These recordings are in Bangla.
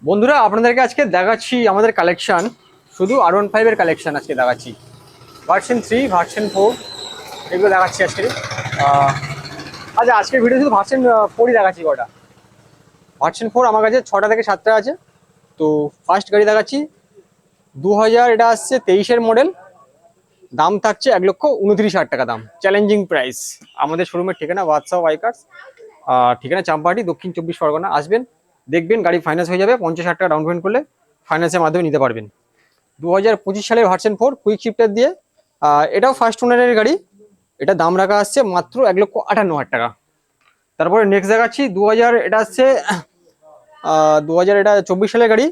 বন্ধুরা আপনাদেরকে আজকে দেখাচ্ছি আমাদের কালেকশন, শুধু R15 এর কালেকশন আজকে দেখাচ্ছি। ভার্সন 3, ভার্সন 4 এগুলো দেখাচ্ছি আজকে। আচ্ছা, আজকের ভিডিও শুধু ভার্সন 4ই দেখাচ্ছি। কটা ভার্সন 4 আমার কাছে 6টা থেকে 7টা আছে। তো ফার্স্ট গাড়ি দেখাচ্ছি 2000, এটা আসছে 23-এর মডেল। দাম থাকছে 1,29,000 টাকা দাম, চ্যালেঞ্জিং প্রাইস। আমাদের শোরুমের ঠিকানা বাদশা বাইকার্স, ঠিকানা চাম্পাহাটি, দক্ষিণ 24 পরগনা। আসবেন, দেখবেন, গাড়ি ফাইন্যান্স হয়ে যাবে। 50,000 টাকা ডাউন পেমেন্ট করলে ফাইন্যান্সের মাধ্যমে নিতে পারবেন। 2025 সালের ভার্সন 4 কুইক শিফটার দিয়ে, এটাও ফার্স্ট ওনারের গাড়ি। এটা দাম রাখা আসছে মাত্র 1,58,000 টাকা। তারপরে নেক্সট দেখাচ্ছি 2000, এটা আসছে 2000, এটা 24 সালের গাড়ি।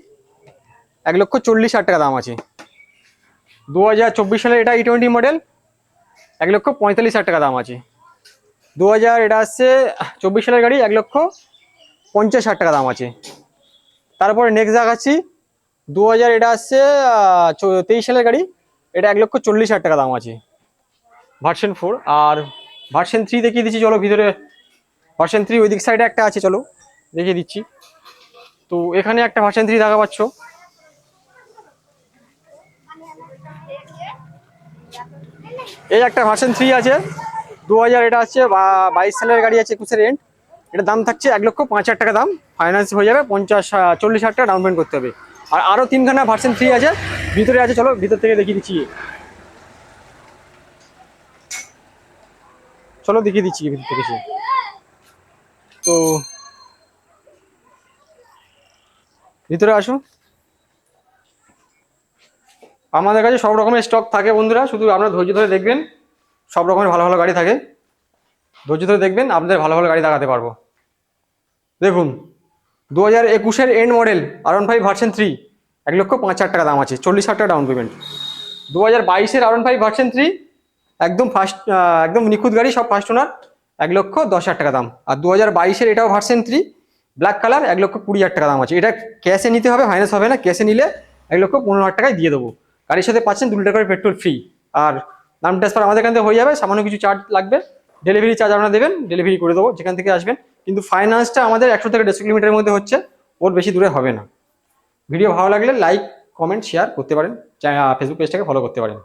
1,40,000 টাকা দাম আছে। 2024 সালের এটা E20 মডেল, 1,45,000 টাকা দাম আছে। 2000, এটা আসছে 24 সালের গাড়ি, 1,50,000 টাকা দাম আছে। তারপরে নেক্সট দেখাচ্ছি 2000, এটা আসছে 23 সালের গাড়ি। এটা 1,40,000 টাকা দাম আছে, ভার্সন 4। আর ভার্সন 3 দেখিয়ে দিচ্ছি, চলো ভিতরে। ভার্সন 3 ওই দিক সাইডে একটা আছে, চলো দেখিয়ে দিচ্ছি। তো এখানে একটা ভার্সন 3 দেখা পাচ্ছ। এই একটা ভার্সন 3 আছে 2000, এটা আসছে 22 সালের গাড়ি আছে, 21-এর এন্ড। এটা দাম থাকছে 1,05,000 টাকা দাম, ফাইন্যান্স হয়ে যাবে। 40,000 টাকা ডাউন পেমেন্ট করতে হবে। আর আরও 3খানা ভার্সন 3 আছে ভিতরে আছে, চলো ভিতর থেকে দেখিয়ে দিচ্ছি। চলো দেখিয়ে দিচ্ছি ভিতর থেকে। তো ভিতরে আসো। আমাদের কাছে সব রকমের স্টক থাকে বন্ধুরা, শুধু আপনারা ধৈর্য ধরে দেখবেন। সব রকমের ভালো ভালো গাড়ি থাকে, ধৈর্য ধরে দেখবেন, আপনাদের ভালো ভালো গাড়ি দেখাতে পারবো। দেখুন, 2021-এর এন্ড মডেল R15 ভার্সন 3, 1,05,000 টাকা দাম আছে, 40,000 টাকা ডাউন পেমেন্ট। 2022-এর R15 ভার্সন 3, একদম ফার্স্ট, একদম নিখুঁত গাড়ি, সব ফার্স্ট ওনার, 1,10,000 টাকা দাম। আর 2022-এর এটাও ভার্সন 3, ব্ল্যাক কালার, 1,20,000 টাকা দাম আছে। এটা ক্যাশে নিতে হবে, ফাইন্যান্স হবে না। ক্যাশে নিলে 1,15,000 টাকায় দিয়ে দেবো। গাড়ির সাথে পাচ্ছেন 2 লিটার করে পেট্রোল ফ্রি। আর দাম ট্রান্সফার আমাদের এখান থেকে হয়ে যাবে, সামান্য কিছু চার্জ লাগবে। ডেলিভারি চার্জ আপনারা দেবেন, ডেলিভারি করে দেবো যেখান থেকে আসবেন। কিন্তু ফাইন্যান্সটা আমাদের 100 থেকে 150 কিলোমিটারের মধ্যে হচ্ছে, ওর বেশি দূরে হবে না। ভিডিও ভালো লাগলে লাইক, কমেন্ট, শেয়ার করতে পারেন, ফেসবুক পেজটাকে ফলো করতে পারেন।